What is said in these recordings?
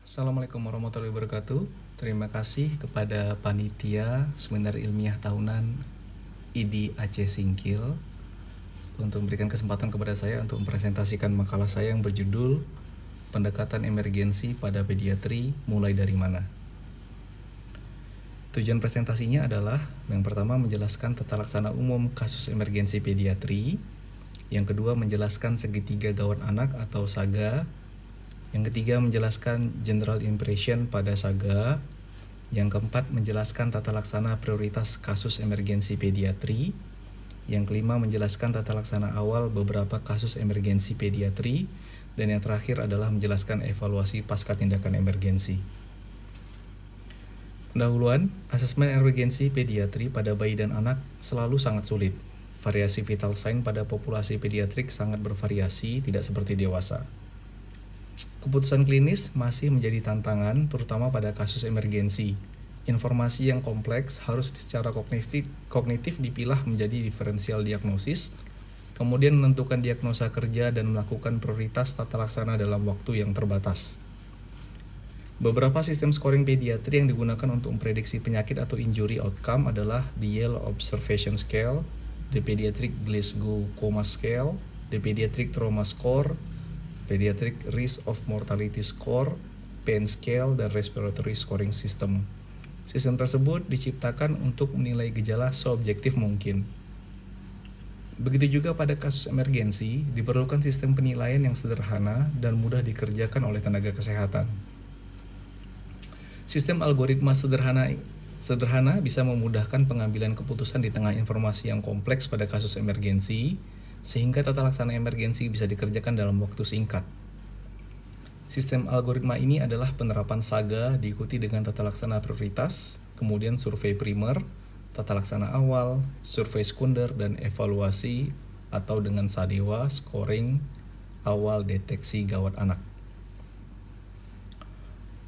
Assalamualaikum warahmatullahi wabarakatuh. Terima kasih kepada panitia seminar ilmiah tahunan IDI Aceh Singkil untuk memberikan kesempatan kepada saya untuk mempresentasikan makalah saya yang berjudul Pendekatan Emergensi pada Pediatri Mulai dari Mana. Tujuan presentasinya adalah yang pertama menjelaskan tata laksana umum kasus emergensi pediatri, yang kedua menjelaskan segitiga gawat anak atau SAGA, yang ketiga menjelaskan general impression pada SAGA, yang keempat menjelaskan tata laksana prioritas kasus emergensi pediatri, yang kelima menjelaskan tata laksana awal beberapa kasus emergensi pediatri, dan yang terakhir adalah menjelaskan evaluasi pasca tindakan emergensi. Pendahuluan, asesmen emergensi pediatri pada bayi dan anak selalu sangat sulit. Variasi vital sign pada populasi pediatrik sangat bervariasi, tidak seperti dewasa. Keputusan klinis masih menjadi tantangan, terutama pada kasus emergensi. Informasi yang kompleks harus secara kognitif dipilah menjadi diferensial diagnosis, kemudian menentukan diagnosa kerja dan melakukan prioritas tata laksana dalam waktu yang terbatas. Beberapa sistem scoring pediatri yang digunakan untuk memprediksi penyakit atau injury outcome adalah the Yale Observation Scale, the Pediatric Glasgow Coma Scale, the Pediatric Trauma Score, Pediatric Risk of Mortality Score, Pain Scale, dan Respiratory Scoring System. Sistem tersebut diciptakan untuk menilai gejala seobjektif mungkin. Begitu juga pada kasus emergensi, diperlukan sistem penilaian yang sederhana dan mudah dikerjakan oleh tenaga kesehatan. Sistem algoritma sederhana bisa memudahkan pengambilan keputusan di tengah informasi yang kompleks pada kasus emergensi, sehingga tata laksana emergensi bisa dikerjakan dalam waktu singkat. Sistem algoritma ini adalah penerapan SAGA diikuti dengan tata laksana prioritas, kemudian survei primer, tata laksana awal, survei sekunder, dan evaluasi atau dengan SADEWA, scoring awal deteksi gawat anak.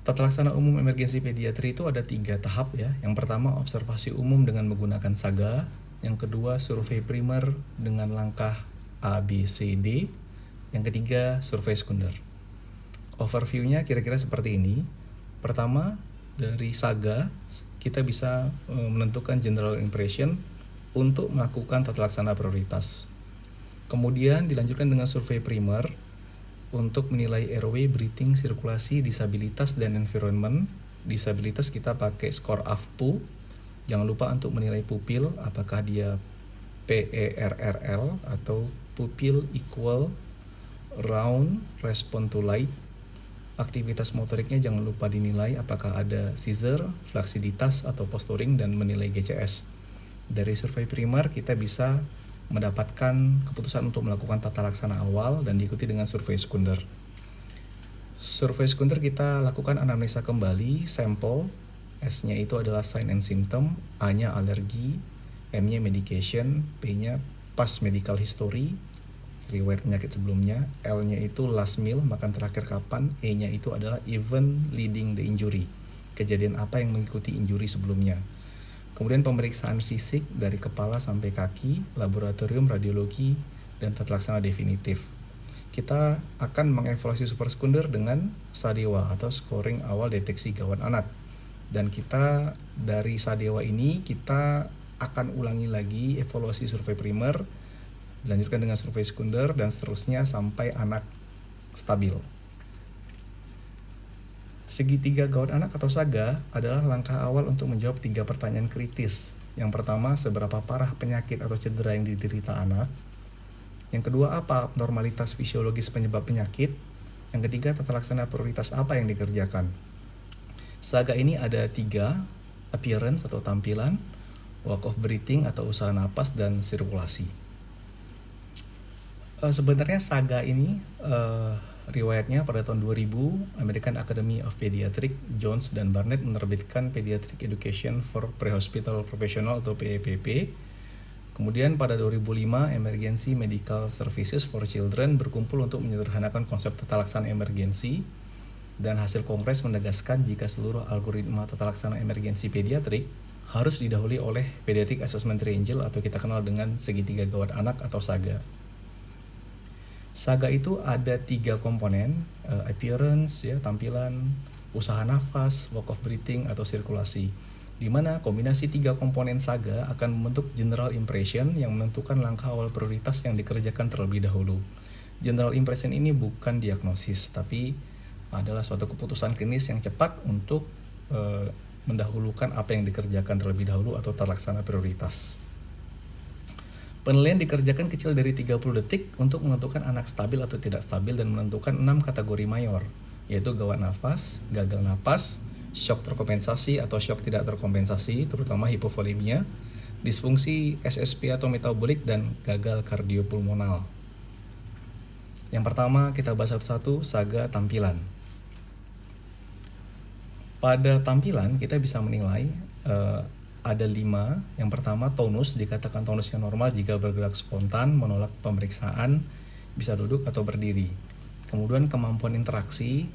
Tata laksana umum emergensi pediatri itu ada 3 tahap ya. Yang pertama observasi umum dengan menggunakan SAGA, yang kedua survei primer dengan langkah A, B, C, D, yang ketiga survei sekunder. Overview-nya kira-kira seperti ini. Pertama, dari SAGA kita bisa menentukan general impression untuk melakukan tata laksana prioritas. Kemudian dilanjutkan dengan survei primer untuk menilai airway, breathing, sirkulasi, disabilitas, dan environment. Disabilitas kita pakai skor AFPU. Jangan lupa untuk menilai pupil, apakah dia PERRL atau pupil equal, round, respond to light. Aktivitas motoriknya jangan lupa dinilai apakah ada seizure, flaksiditas, atau posturing, dan menilai GCS. Dari survei primer kita bisa mendapatkan keputusan untuk melakukan tata laksana awal dan diikuti dengan survei sekunder. Survei sekunder kita lakukan anamnesa kembali, sampel. S-nya itu adalah sign and symptom, A-nya alergi, M-nya medication, P-nya past medical history, riwayat penyakit sebelumnya, L-nya itu last meal, makan terakhir kapan, E-nya itu adalah event leading the injury, kejadian apa yang mengikuti injury sebelumnya. Kemudian pemeriksaan fisik dari kepala sampai kaki, laboratorium, radiologi, dan tata laksana definitif. Kita akan mengevaluasi super sekunder dengan SADEWA atau scoring awal deteksi gawat anak. Dan kita dari SADEWA ini kita akan ulangi lagi evaluasi survei primer, dilanjutkan dengan survei sekunder, dan seterusnya sampai anak stabil. Segitiga gawat anak atau SAGA adalah langkah awal untuk menjawab 3 pertanyaan kritis. Yang pertama, seberapa parah penyakit atau cedera yang diderita anak. Yang kedua, apa abnormalitas fisiologis penyebab penyakit. Yang ketiga, tata laksana prioritas apa yang dikerjakan. SAGA ini ada 3, appearance atau tampilan, walk of breathing atau usaha napas, dan sirkulasi. Sebenarnya SAGA ini riwayatnya pada tahun 2000, American Academy of Pediatrics, Jones dan Barnett menerbitkan Pediatric Education for Pre-Hospital Professional atau PEPP. Kemudian pada 2005, Emergency Medical Services for Children berkumpul untuk menyederhanakan konsep tata laksana emergensi, dan hasil kongres menegaskan jika seluruh algoritma tata laksana emergensi pediatrik harus didahului oleh Pediatric Assessment Triangle atau kita kenal dengan segitiga gawat anak atau SAGA. SAGA itu ada 3 komponen, appearance, ya, tampilan, usaha nafas, work of breathing, atau sirkulasi. Di mana kombinasi 3 komponen SAGA akan membentuk general impression yang menentukan langkah awal prioritas yang dikerjakan terlebih dahulu. General impression ini bukan diagnosis, tapi adalah suatu keputusan klinis yang cepat untuk mendahulukan apa yang dikerjakan terlebih dahulu atau terlaksana prioritas. Penilaian dikerjakan kecil dari 30 detik untuk menentukan anak stabil atau tidak stabil dan menentukan 6 kategori mayor, yaitu gawat nafas, gagal napas, shock terkompensasi atau shock tidak terkompensasi, terutama hipovolemia, disfungsi SSP atau metabolik, dan gagal kardiopulmonal. Yang pertama kita bahas satu-satu, SAGA tampilan. Pada tampilan kita bisa menilai ada 5. Yang pertama, tonus, dikatakan tonus yang normal jika bergerak spontan, menolak pemeriksaan, bisa duduk atau berdiri. Kemudian kemampuan interaksi,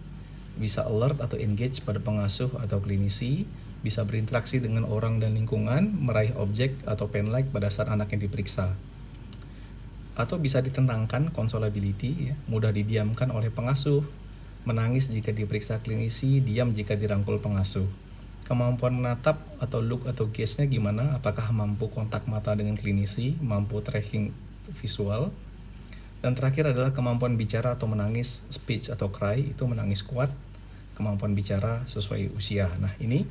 bisa alert atau engage pada pengasuh atau klinisi, bisa berinteraksi dengan orang dan lingkungan, meraih objek atau pen-like pada saat anak yang diperiksa. Atau bisa ditentangkan, consolability, ya, mudah didiamkan oleh pengasuh, menangis jika diperiksa klinisi, diam jika dirangkul pengasuh. Kemampuan menatap atau look atau gaze-nya gimana? Apakah mampu kontak mata dengan klinisi, mampu tracking visual? Dan terakhir adalah kemampuan bicara atau menangis, speech atau cry, itu menangis kuat, kemampuan bicara sesuai usia. Nah, ini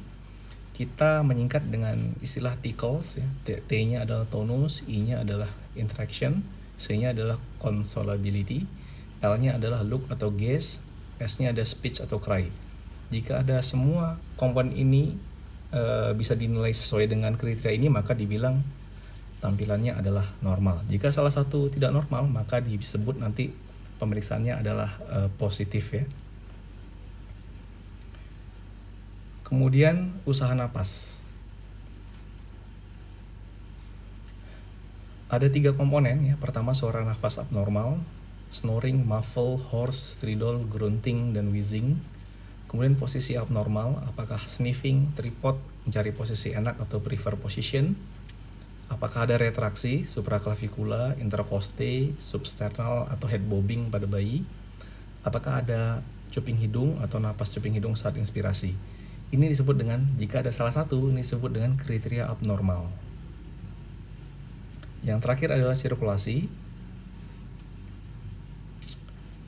kita menyingkat dengan istilah TICLES, ya. T-nya adalah tonus, I-nya adalah interaction, C-nya adalah consolability, L-nya adalah look atau gaze, S-nya ada speech atau cry. Jika ada semua komponen ini bisa dinilai sesuai dengan kriteria ini, maka dibilang tampilannya adalah normal. Jika salah satu tidak normal, maka disebut nanti pemeriksaannya adalah positif, ya. Kemudian usaha napas. Ada 3 komponen, ya. Pertama, suara nafas abnormal, snoring, muffle, hoarse, stridor, grunting, dan wheezing. Kemudian posisi abnormal, apakah sniffing, tripod, mencari posisi enak atau prefer position. Apakah ada retraksi, supraklavikula, intercoste, substernal, atau head bobbing pada bayi. Apakah ada cuping hidung atau napas cuping hidung saat inspirasi. Ini disebut dengan, jika ada salah satu, ini disebut dengan kriteria abnormal. Yang terakhir adalah sirkulasi.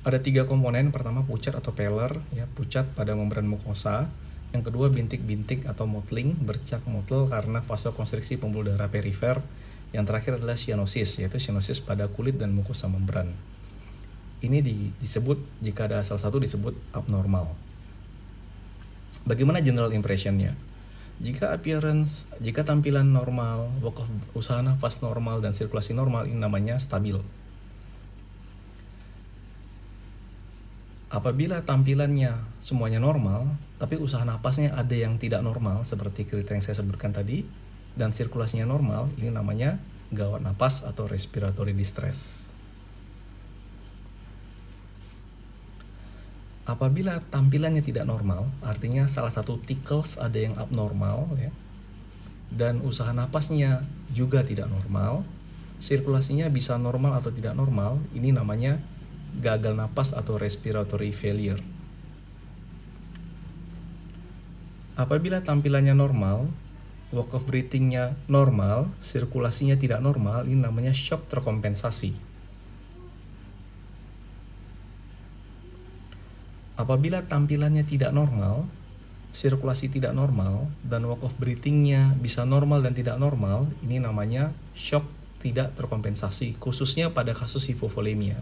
Ada 3 komponen. Pertama, pucat atau pallor, ya, pucat pada membran mukosa. Yang kedua, bintik-bintik atau mottling, bercak mottle karena vasokonstriksi pembuluh darah perifer. Yang terakhir adalah cyanosis, yaitu cyanosis pada kulit dan mukosa membran. Ini disebut, jika ada salah satu, disebut abnormal. Bagaimana general impression-nya? Jika tampilan normal, work of usaha nafas normal, dan sirkulasi normal, ini namanya stabil. Apabila tampilannya semuanya normal, tapi usaha napasnya ada yang tidak normal, seperti kriteria yang saya sebutkan tadi, dan sirkulasinya normal, ini namanya gawat napas atau respiratory distress. Apabila tampilannya tidak normal, artinya salah satu TICLES ada yang abnormal, ya, dan usaha napasnya juga tidak normal, sirkulasinya bisa normal atau tidak normal, ini namanya gagal napas atau respiratory failure. Apabila tampilannya normal, work of breathing-nya normal, sirkulasinya tidak normal, ini namanya shock terkompensasi. Apabila tampilannya tidak normal, sirkulasi tidak normal, dan work of breathing-nya bisa normal dan tidak normal, ini namanya shock tidak terkompensasi, khususnya pada kasus hipovolemia.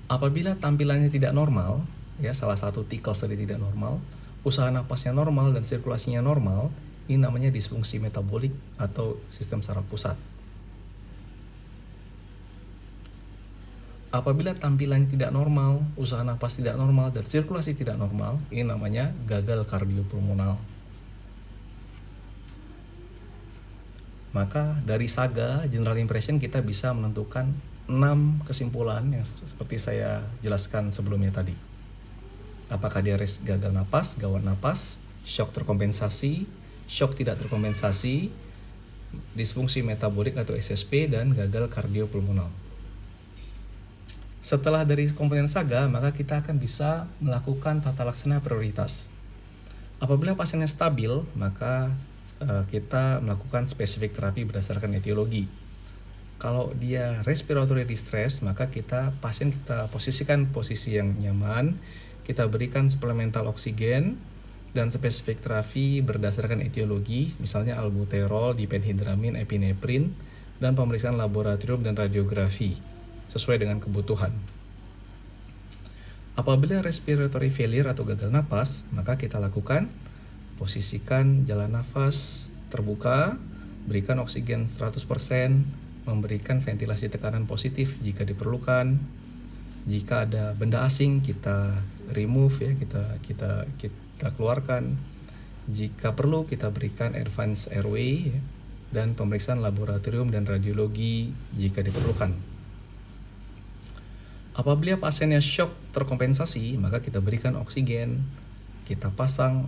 Apabila tampilannya tidak normal, ya, salah satu TICLES tadi tidak normal, usaha napasnya normal dan sirkulasinya normal, ini namanya disfungsi metabolik atau sistem saraf pusat. Apabila tampilannya tidak normal, usaha napas tidak normal, dan sirkulasi tidak normal, ini namanya gagal kardiopulmonal. Maka dari SAGA, general impression, kita bisa menentukan 6 kesimpulan yang seperti saya jelaskan sebelumnya tadi. Apakah dia gagal napas, gawat napas, shock terkompensasi, shock tidak terkompensasi, disfungsi metabolik atau SSP, dan gagal kardiopulmonal. Setelah dari komponen SAGA, maka kita akan bisa melakukan tata laksana prioritas. Apabila pasiennya stabil, maka kita melakukan spesifik terapi berdasarkan etiologi. Kalau dia respiratory distress, maka pasien kita posisikan posisi yang nyaman, kita berikan suplemental oksigen dan spesifik terapi berdasarkan etiologi, misalnya albuterol, diphenhidramin, epineprin, dan pemeriksaan laboratorium dan radiografi sesuai dengan kebutuhan. Apabila respiratory failure atau gagal napas, maka kita lakukan posisikan jalan nafas terbuka, berikan oksigen 100%, memberikan ventilasi tekanan positif jika diperlukan. Jika ada benda asing kita remove ya, kita keluarkan. Jika perlu kita berikan advance airway ya, dan pemeriksaan laboratorium dan radiologi jika diperlukan. Apabila pasiennya shock terkompensasi, maka kita berikan oksigen, kita pasang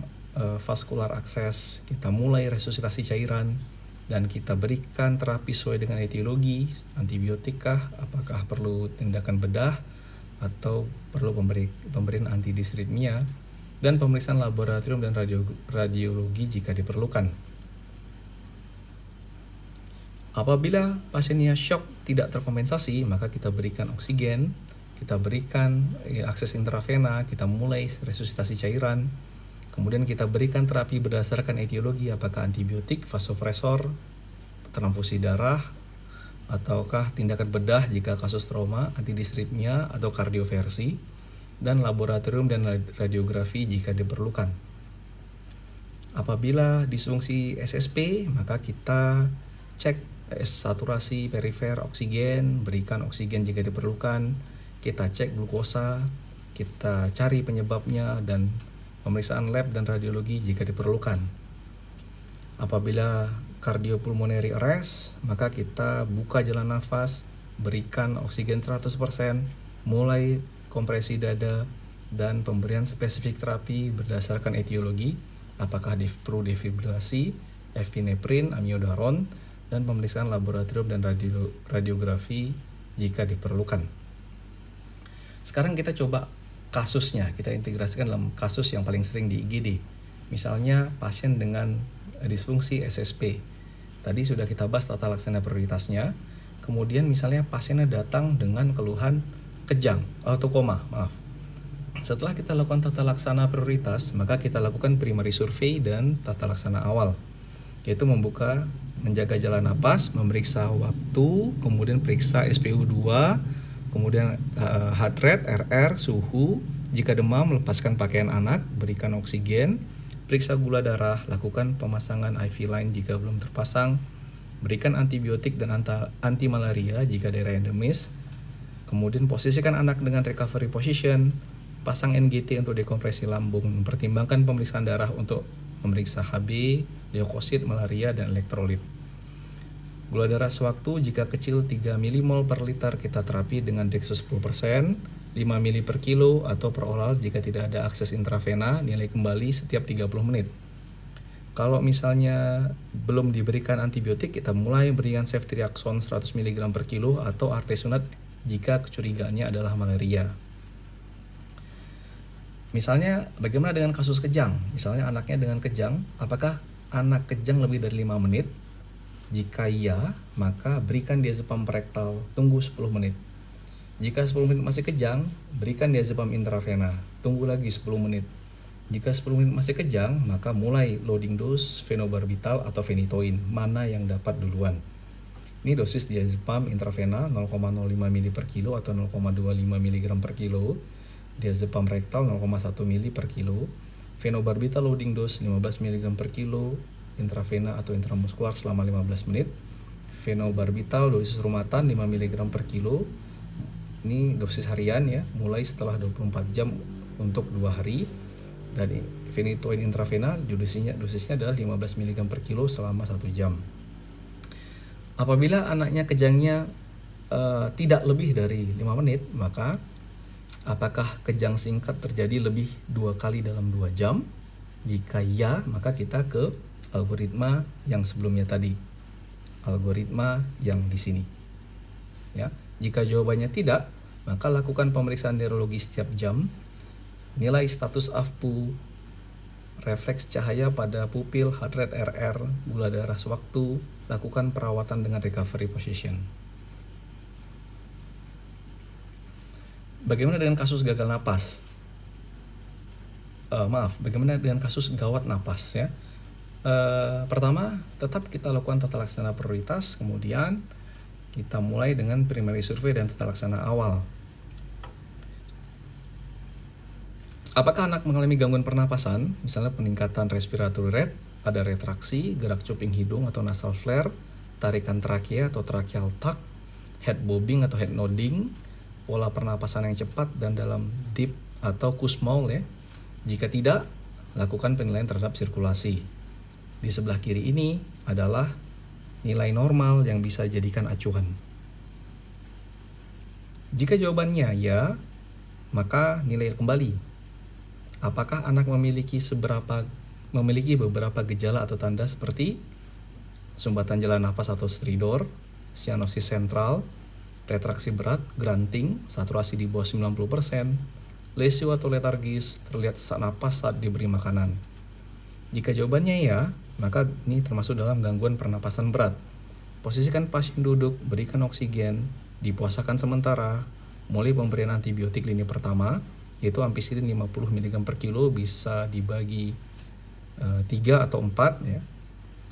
vascular access, kita mulai resusitasi cairan, dan kita berikan terapi sesuai dengan etiologi, antibiotik kah, apakah perlu tindakan bedah, atau perlu pemberian antidisritmia, dan pemeriksaan laboratorium dan radiologi jika diperlukan. Apabila pasiennya shock tidak terkompensasi, maka kita berikan oksigen, kita berikan akses intravena, kita mulai resusitasi cairan, kemudian kita berikan terapi berdasarkan etiologi, apakah antibiotik, vasopresor, transfusi darah, ataukah tindakan bedah jika kasus trauma, antidisritmia atau kardioversi, dan laboratorium dan radiografi jika diperlukan. Apabila disfungsi SSP, maka kita cek saturasi perifer oksigen, berikan oksigen jika diperlukan, kita cek glukosa, kita cari penyebabnya, dan pemeriksaan lab dan radiologi jika diperlukan. Apabila cardiopulmonary arrest, maka kita buka jalan nafas, berikan oksigen 100%, mulai kompresi dada, dan pemberian spesifik terapi berdasarkan etiologi, apakah perlu defibrilasi, epineprin, amiodaron, dan pemeriksaan laboratorium dan radiografi jika diperlukan. Sekarang kita coba kasusnya, kita integrasikan dalam kasus yang paling sering di IGD. Misalnya pasien dengan disfungsi SSP. Tadi sudah kita bahas tata laksana prioritasnya. Kemudian misalnya pasiennya datang dengan keluhan kejang atau koma, maaf. Setelah kita lakukan tata laksana prioritas, maka kita lakukan primary survey dan tata laksana awal, yaitu menjaga jalan napas, memeriksa waktu, kemudian periksa SpO2, kemudian heart rate, RR, suhu. Jika demam, lepaskan pakaian anak, berikan oksigen, periksa gula darah, lakukan pemasangan IV line jika belum terpasang, berikan antibiotik dan anti malaria jika daerah endemis, kemudian posisikan anak dengan recovery position, pasang NGT untuk dekompresi lambung, pertimbangkan pemeriksaan darah untuk memeriksa HB, leukosit, malaria, dan elektrolit. Gula darah sewaktu jika kecil 3 mmol per liter kita terapi dengan dextrose 10%, 5 ml per kilo atau per oral jika tidak ada akses intravena, nilai kembali setiap 30 menit. Kalau misalnya belum diberikan antibiotik, kita mulai berikan ceftriaxone 100 mg per kilo atau artesunate jika kecurigaannya adalah malaria. Misalnya bagaimana dengan kasus kejang? Misalnya anaknya dengan kejang, apakah anak kejang lebih dari 5 menit? Jika iya, maka berikan diazepam rektal, tunggu 10 menit. Jika 10 menit masih kejang, berikan diazepam intravena, tunggu lagi 10 menit. Jika 10 menit masih kejang, maka mulai loading dose phenobarbital atau phenytoin, mana yang dapat duluan. Ini dosis diazepam intravena 0,05 ml per kilo atau 0,25 mg per kilo, diazepam rektal 0,1 ml per kilo, phenobarbital loading dose 15 mg per kilo, intravena atau intramuskular selama 15 menit. Phenobarbital dosis rumatan 5 mg per kilo. Ini dosis harian ya, mulai setelah 24 jam untuk 2 hari. Dan phenytoin intravena dosisnya adalah 15 mg per kilo selama 1 jam. Apabila anaknya kejangnya tidak lebih dari 5 menit, maka apakah kejang singkat terjadi lebih 2 kali dalam 2 jam? Jika iya, maka kita ke algoritma yang sebelumnya tadi, algoritma yang di sini. Ya, jika jawabannya tidak, maka lakukan pemeriksaan neurologi setiap jam, nilai status AFPU, refleks cahaya pada pupil, heart rate RR, gula darah sewaktu, lakukan perawatan dengan recovery position. Bagaimana dengan kasus gagal napas? Bagaimana dengan kasus gawat napas ya? Pertama, tetap kita lakukan tata laksana prioritas, kemudian kita mulai dengan primary survey dan tata laksana awal. Apakah anak mengalami gangguan pernapasan, misalnya peningkatan respiratory rate, ada retraksi, gerak cuping hidung atau nasal flare, tarikan trakea atau tracheal tug, head bobbing atau head nodding, pola pernapasan yang cepat dan dalam deep atau Kussmaul ya. Jika tidak, lakukan penilaian terhadap sirkulasi. Di sebelah kiri ini adalah nilai normal yang bisa dijadikan acuan. Jika jawabannya ya, maka nilai kembali. Apakah anak memiliki beberapa gejala atau tanda seperti sumbatan jalan napas atau stridor, cyanosis sentral, retraksi berat, grunting, saturasi di bawah 90%, lesio atau letargis, terlihat sesak napas saat diberi makanan. Jika jawabannya ya, maka ini termasuk dalam gangguan pernapasan berat. Posisikan pasien duduk, berikan oksigen, dipuasakan sementara, mulai pemberian antibiotik lini pertama, yaitu ampicillin 50 mg per kilo, bisa dibagi 3 atau 4 ya.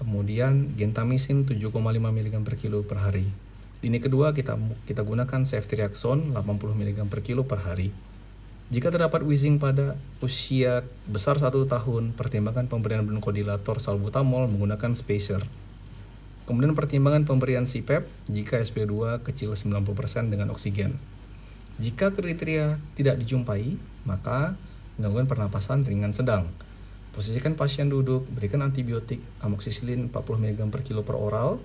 Kemudian gentamicin 7,5 mg per kilo per hari. Lini kedua kita gunakan ceftriaxone 80 mg per kilo per hari. Jika terdapat wheezing pada usia besar 1 tahun, pertimbangkan pemberian bronchodilator salbutamol menggunakan spacer. Kemudian pertimbangan pemberian CPAP jika SpO2 kecil 90% dengan oksigen. Jika kriteria tidak dijumpai, maka gangguan pernapasan ringan sedang. Posisikan pasien duduk, berikan antibiotik amoxicillin 40 mg per kilo per oral.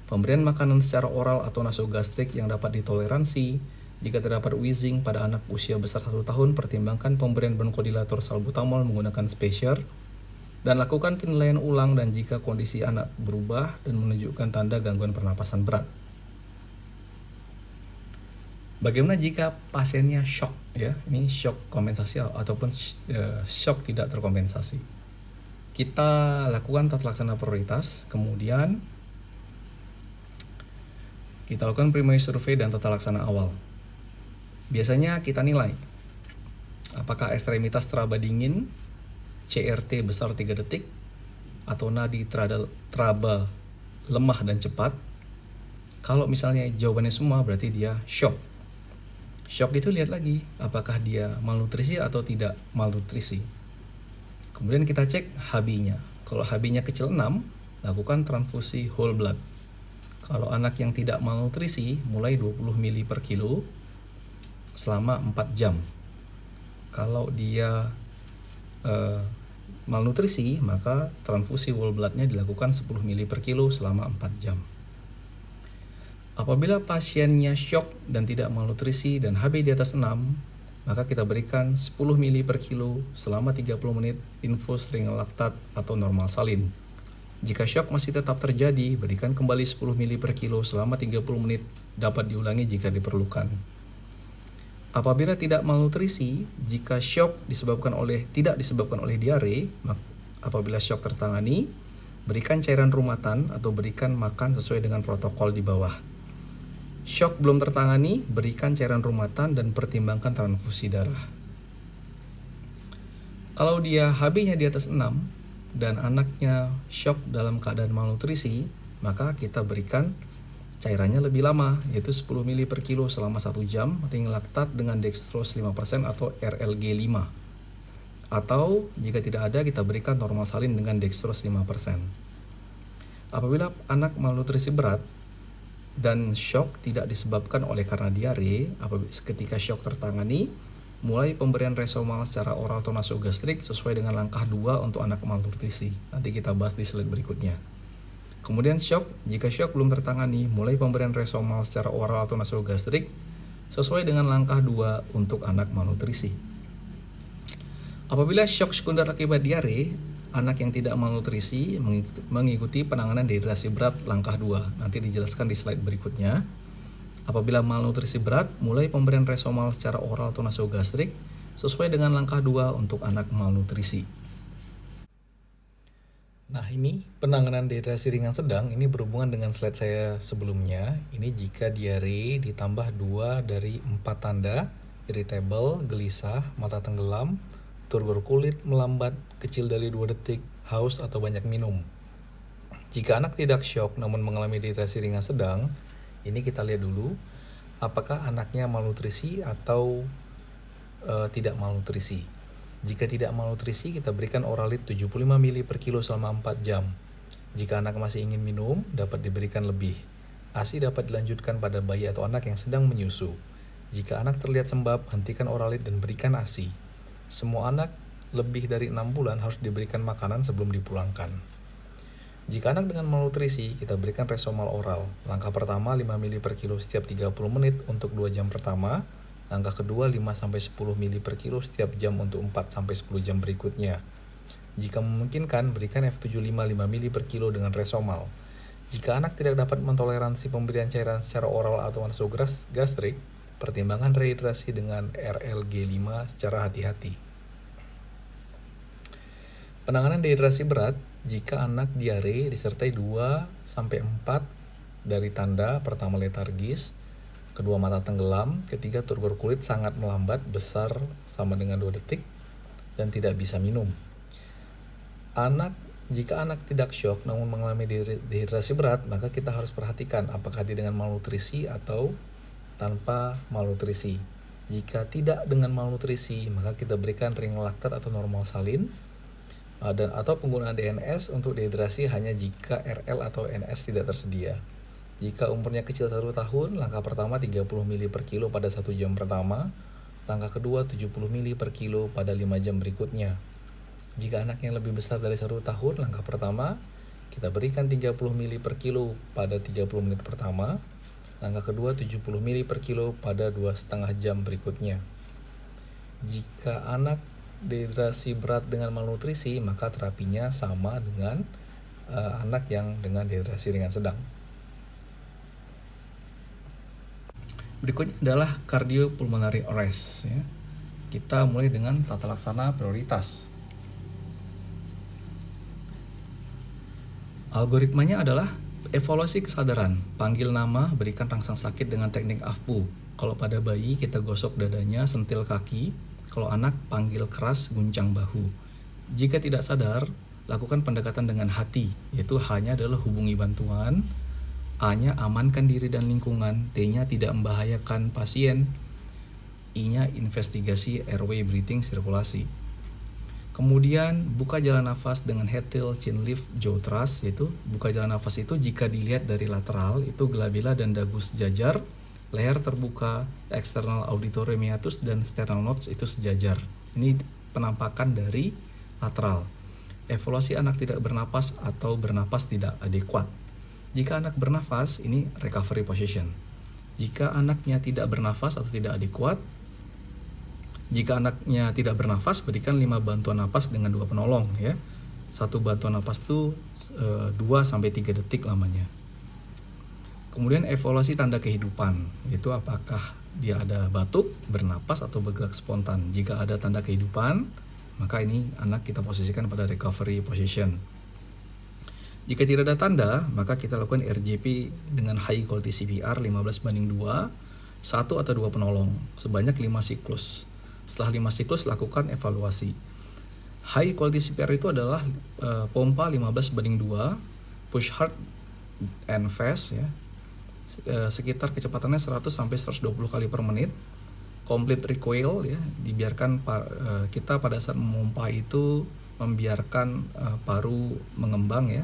Pemberian makanan secara oral atau nasogastrik yang dapat ditoleransi. Jika terdapat wheezing pada anak usia besar 1 tahun, pertimbangkan pemberian bronchodilator salbutamol menggunakan spacer. Dan lakukan penilaian ulang dan jika kondisi anak berubah dan menunjukkan tanda gangguan pernapasan berat. Bagaimana jika pasiennya shock ya? Ini shock kompensasi ataupun shock tidak terkompensasi. Kita lakukan tata laksana prioritas, kemudian kita lakukan primary survey dan tata laksana awal. Biasanya kita nilai apakah ekstremitas teraba dingin, CRT besar 3 detik, atau nadi teraba lemah dan cepat. Kalau misalnya jawabannya semua, berarti dia shock. Shock itu lihat lagi apakah dia malnutrisi atau tidak malnutrisi. Kemudian kita cek HB-nya. Kalau HB-nya kecil 6, lakukan transfusi whole blood. Kalau anak yang tidak malnutrisi, mulai 20 ml per kilo selama 4 jam. Kalau dia malnutrisi, maka transfusi whole blood-nya dilakukan 10 ml per kilo selama 4 jam. Apabila pasiennya shock dan tidak malnutrisi dan HB di atas 6, maka kita berikan 10 ml per kilo selama 30 menit infus ringan laktat atau normal salin. Jika shock masih tetap terjadi, berikan kembali 10 ml per kilo selama 30 menit, dapat diulangi jika diperlukan. Apabila tidak malnutrisi, jika shock tidak disebabkan oleh diare, apabila shock tertangani, berikan cairan rumatan atau berikan makan sesuai dengan protokol di bawah. Shock belum tertangani, berikan cairan rumatan dan pertimbangkan transfusi darah. Kalau dia HB-nya di atas 6 dan anaknya shock dalam keadaan malnutrisi, maka kita berikan cairannya lebih lama, yaitu 10 ml per kilo selama 1 jam, ring laktat dengan dextrose 5% atau RLG 5. Atau jika tidak ada, kita berikan normal salin dengan dextrose 5%. Apabila anak malnutrisi berat dan shock tidak disebabkan oleh karena diare, ketika shock tertangani, mulai pemberian resomal secara oral atau nasogastrik sesuai dengan langkah 2 untuk anak malnutrisi. Nanti kita bahas di slide berikutnya. Kemudian shock, jika shock belum tertangani, mulai pemberian resomal secara oral atau nasogastrik sesuai dengan langkah 2 untuk anak malnutrisi. Apabila shock sekunder akibat diare, anak yang tidak malnutrisi mengikuti penanganan dehidrasi berat langkah 2. Nanti dijelaskan di slide berikutnya. Apabila malnutrisi berat, mulai pemberian Resomal secara oral atau nasogastrik sesuai dengan langkah 2 untuk anak malnutrisi. Nah, ini penanganan dehidrasi ringan sedang ini berhubungan dengan slide saya sebelumnya. Ini jika diare ditambah 2 dari 4 tanda, irritable, gelisah, mata tenggelam, turgor kulit melambat, kecil dari 2 detik, haus atau banyak minum. Jika anak tidak syok namun mengalami dehidrasi ringan sedang, ini kita lihat dulu apakah anaknya malnutrisi atau tidak malnutrisi. Jika tidak malnutrisi, kita berikan Oralit 75 ml per kilo selama 4 jam. Jika anak masih ingin minum, dapat diberikan lebih. ASI dapat dilanjutkan pada bayi atau anak yang sedang menyusu. Jika anak terlihat sembab, hentikan Oralit dan berikan ASI. Semua anak lebih dari 6 bulan harus diberikan makanan sebelum dipulangkan. Jika anak dengan malnutrisi, kita berikan Resomal oral. Langkah pertama 5 ml per kilo setiap 30 menit untuk 2 jam pertama. Langkah kedua 5-10 ml per kilo setiap jam untuk 4-10 jam berikutnya. Jika memungkinkan, berikan F75 5 ml per kilo dengan Resomal. Jika anak tidak dapat mentoleransi pemberian cairan secara oral atau nasogastrik, pertimbangkan rehidrasi dengan RLG5 secara hati-hati. Penanganan dehidrasi berat jika anak diare disertai 2-4 dari tanda pertama letargis, kedua mata tenggelam, ketiga turgor kulit sangat melambat besar sama dengan 2 detik dan tidak bisa minum. Jika anak tidak syok namun mengalami dehidrasi berat, maka kita harus perhatikan apakah dia dengan malnutrisi atau tanpa malnutrisi. Jika tidak dengan malnutrisi, maka kita berikan ring laktat atau normal salin atau penggunaan DNS untuk dehidrasi hanya jika RL atau NS tidak tersedia. Jika umurnya kecil 1 tahun, langkah pertama 30 ml per kilo pada 1 jam pertama, langkah kedua 70 ml per kilo pada 5 jam berikutnya. Jika anak yang lebih besar dari 1 tahun, langkah pertama kita berikan 30 ml per kilo pada 30 menit pertama, langkah kedua 70 ml per kilo pada 2,5 jam berikutnya. Jika anak dehidrasi berat dengan malnutrisi, maka terapinya sama dengan anak yang dengan dehidrasi ringan sedang. Berikutnya adalah cardiopulmonary arrest. Ya. Kita mulai dengan tata laksana prioritas. Algoritmanya adalah evaluasi kesadaran, panggil nama, berikan rangsang sakit dengan teknik AFPU. Kalau pada bayi kita gosok dadanya, sentil kaki. Kalau anak, panggil keras, guncang bahu. Jika tidak sadar, lakukan pendekatan dengan hati, yaitu H-nya adalah hubungi bantuan, A-nya amankan diri dan lingkungan, T-nya tidak membahayakan pasien, I-nya investigasi airway breathing sirkulasi. Kemudian buka jalan nafas dengan head tilt, chin lift, jaw thrust, yaitu buka jalan nafas itu jika dilihat dari lateral, itu glabella dan dagu sejajar, leher terbuka, external auditory meatus dan sternal nodes itu sejajar. Ini penampakan dari lateral. Evaluasi anak tidak bernapas atau bernapas tidak adekuat. Jika anak bernapas, ini recovery position. Jika anaknya tidak bernapas atau tidak adekuat, jika anaknya tidak bernafas, berikan 5 bantuan napas dengan 2 penolong. Ya. 1 bantuan napas itu 2-3 detik lamanya. Kemudian evaluasi tanda kehidupan, itu apakah dia ada batuk, bernapas, atau bergerak spontan. Jika ada tanda kehidupan, maka ini anak kita posisikan pada recovery position. Jika tidak ada tanda, maka kita lakukan RJP dengan high quality CPR 15:2, 1 atau 2 penolong, sebanyak 5 siklus. Setelah 5 siklus, lakukan evaluasi. High quality CPR itu adalah pompa 15:2, push hard and fast, ya. Sekitar kecepatannya 100-120 kali per menit, complete recoil, ya, dibiarkan kita pada saat memompa itu membiarkan paru mengembang, ya.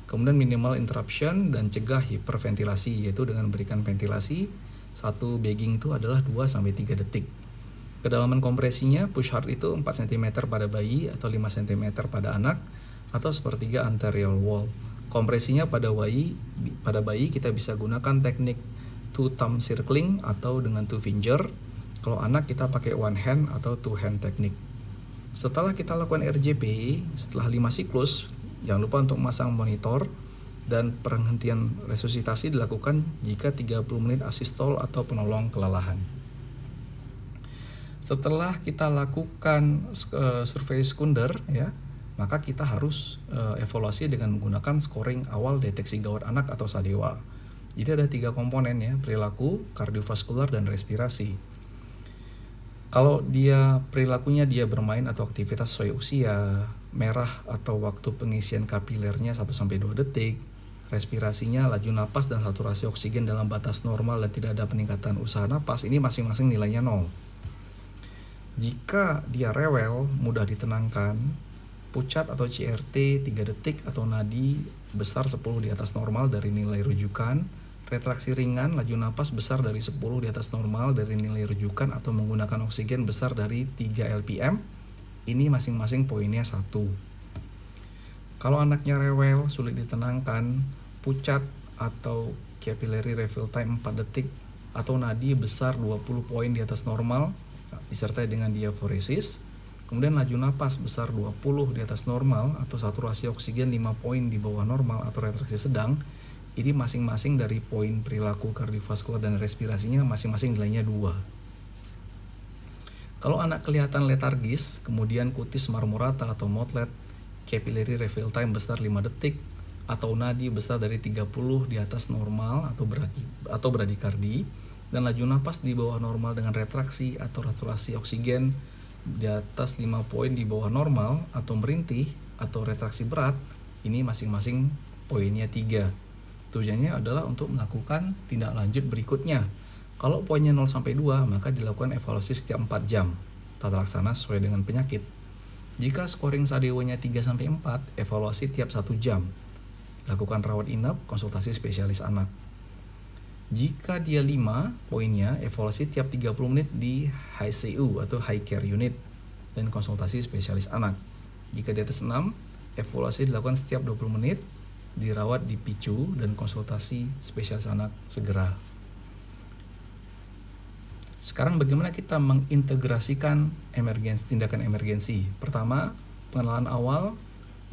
Kemudian minimal interruption dan cegah hiperventilasi, yaitu dengan berikan ventilasi. 1 bagging itu adalah 2-3 detik. Kedalaman kompresinya push hard itu 4 cm pada bayi atau 5 cm pada anak atau sepertiga anterior wall. Kompresinya pada bayi kita bisa gunakan teknik 2 thumb circling atau dengan 2 finger. Kalau anak kita pakai 1 hand atau 2 hand teknik. Setelah kita lakukan RJP, setelah 5 siklus, jangan lupa untuk memasang monitor. dan penghentian resusitasi dilakukan jika 30 menit asistol atau penolong kelelahan. Setelah kita lakukan survei sekunder ya, maka kita harus evaluasi dengan menggunakan scoring awal deteksi gawat anak atau SADEWA. Jadi ada 3 komponen ya, perilaku, kardiovaskular, dan respirasi. Kalau perilakunya dia bermain atau aktivitas sesuai usia, merah atau waktu pengisian kapilernya 1-2 detik, respirasinya, laju napas, dan saturasi oksigen dalam batas normal dan tidak ada peningkatan usaha napas, ini masing-masing nilainya 0. Jika dia rewel, mudah ditenangkan, pucat atau CRT 3 detik atau nadi besar 10 di atas normal dari nilai rujukan, retraksi ringan, laju napas besar dari 10 di atas normal dari nilai rujukan atau menggunakan oksigen besar dari 3 lpm, ini masing-masing poinnya 1. Kalau anaknya rewel, sulit ditenangkan, pucat atau capillary refill time 4 detik atau nadi besar 20 poin di atas normal disertai dengan diaforesis, kemudian laju napas besar 20 di atas normal atau saturasi oksigen 5 poin di bawah normal atau retraksi sedang, ini masing-masing dari poin perilaku, kardiovaskular, dan respirasinya masing-masing nilainya 2. Kalau anak kelihatan letargis, kemudian kutis marmorata atau mottlet, capillary refill time besar 5 detik, atau nadi besar dari 30 di atas normal atau bradikardi, dan laju napas di bawah normal dengan retraksi atau saturasi oksigen di atas 5 poin di bawah normal atau merintih atau retraksi berat, ini masing-masing poinnya 3. Tujuannya adalah untuk melakukan tindak lanjut berikutnya. Kalau poinnya 0-2, maka dilakukan evaluasi setiap 4 jam, tata laksana sesuai dengan penyakit. Jika scoring SADEWA-nya 3-4, evaluasi tiap 1 jam. Lakukan rawat inap, konsultasi spesialis anak. Jika dia 5 poinnya, evaluasi tiap 30 menit di HCU atau High Care Unit dan konsultasi spesialis anak. Jika di atas 6, evaluasi dilakukan setiap 20 menit, dirawat di PICU dan konsultasi spesialis anak segera. Sekarang bagaimana kita mengintegrasikan tindakan emergensi? Pertama, pengenalan awal,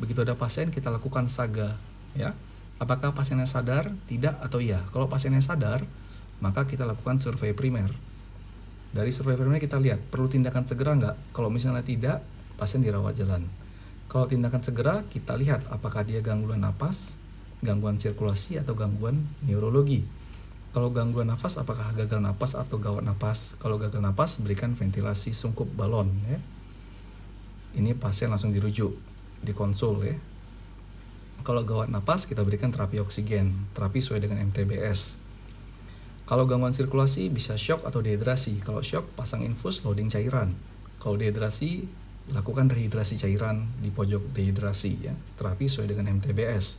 begitu ada pasien kita lakukan SAGA ya. Apakah pasiennya sadar? Tidak atau iya? Kalau pasiennya sadar, maka kita lakukan survei primer. Dari survei primer kita lihat perlu tindakan segera nggak? Kalau misalnya tidak, pasien dirawat jalan. Kalau tindakan segera, kita lihat apakah dia gangguan napas, gangguan sirkulasi, atau gangguan neurologi. Kalau gangguan nafas, apakah gagal napas atau gawat napas? Kalau gagal napas, berikan ventilasi sungkup balon ya. Ini pasien langsung dirujuk, dikonsul ya. Kalau gawat napas, kita berikan terapi oksigen, terapi sesuai dengan MTBS. Kalau gangguan sirkulasi, bisa shock atau dehidrasi. Kalau shock, pasang infus loading cairan. Kalau dehidrasi, lakukan rehidrasi cairan di pojok dehidrasi ya, terapi sesuai dengan MTBS.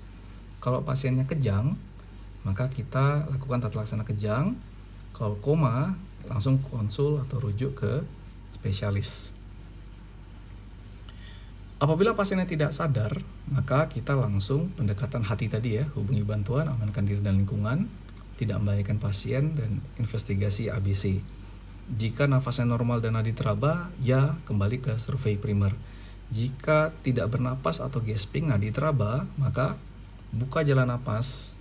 Kalau pasiennya kejang, maka kita lakukan tata laksana kejang. Kalau koma, langsung konsul atau rujuk ke spesialis. Apabila pasiennya tidak sadar, maka kita langsung pendekatan hati tadi ya, hubungi bantuan, amankan diri dan lingkungan, tidak membahayakan pasien, dan investigasi ABC. Jika nafasnya normal dan nadi teraba, ya kembali ke survei primer. Jika tidak bernapas atau gasping, nadi teraba, maka buka jalan napas,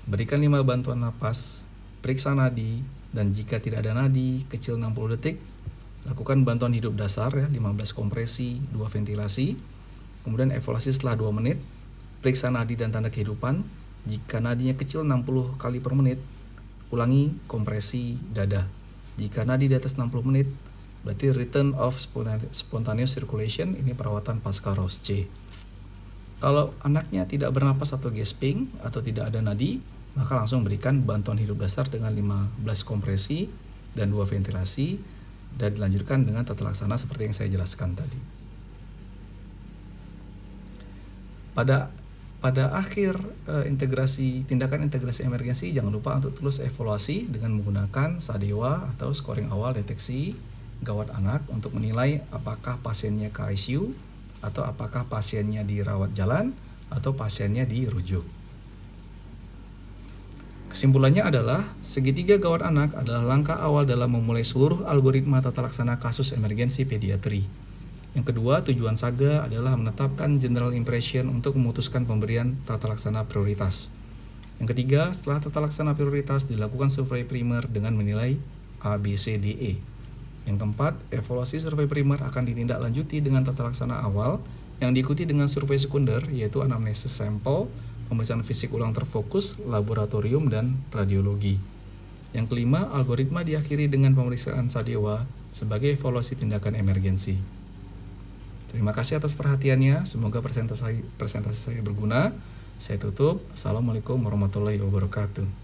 berikan 5 bantuan napas, periksa nadi, dan jika tidak ada nadi kecil 60 detik, lakukan bantuan hidup dasar ya, 15 kompresi, 2 ventilasi, kemudian evaluasi setelah 2 menit, periksa nadi dan tanda kehidupan. Jika nadinya kecil 60 kali per menit, ulangi kompresi dada. Jika nadi di atas 60 menit, berarti return of spontaneous circulation, ini perawatan pasca ROSC. Kalau anaknya tidak bernapas atau gasping atau tidak ada nadi, maka langsung berikan bantuan hidup dasar dengan 15 kompresi dan 2 ventilasi, dan dilanjutkan dengan tata laksana seperti yang saya jelaskan tadi. Pada akhir tindakan integrasi emergensi, jangan lupa untuk terus evaluasi dengan menggunakan SADEWA atau scoring awal deteksi gawat anak untuk menilai apakah pasiennya ke ICU atau apakah pasiennya dirawat jalan atau pasiennya dirujuk. Kesimpulannya adalah segitiga gawat anak adalah langkah awal dalam memulai seluruh algoritma tata laksana kasus emergensi pediatri. Yang kedua, tujuan SAGA adalah menetapkan general impression untuk memutuskan pemberian tata laksana prioritas. Yang ketiga, setelah tata laksana prioritas dilakukan survei primer dengan menilai A, B, C, D, E. Yang keempat, evaluasi survei primer akan ditindaklanjuti dengan tata laksana awal yang diikuti dengan survei sekunder, yaitu anamnesis sampel, pemeriksaan fisik ulang terfokus, laboratorium, dan radiologi. Yang kelima, algoritma diakhiri dengan pemeriksaan SADEWA sebagai evaluasi tindakan emergensi. Terima kasih atas perhatiannya, semoga presentasi saya berguna. Saya tutup. Assalamualaikum warahmatullahi wabarakatuh.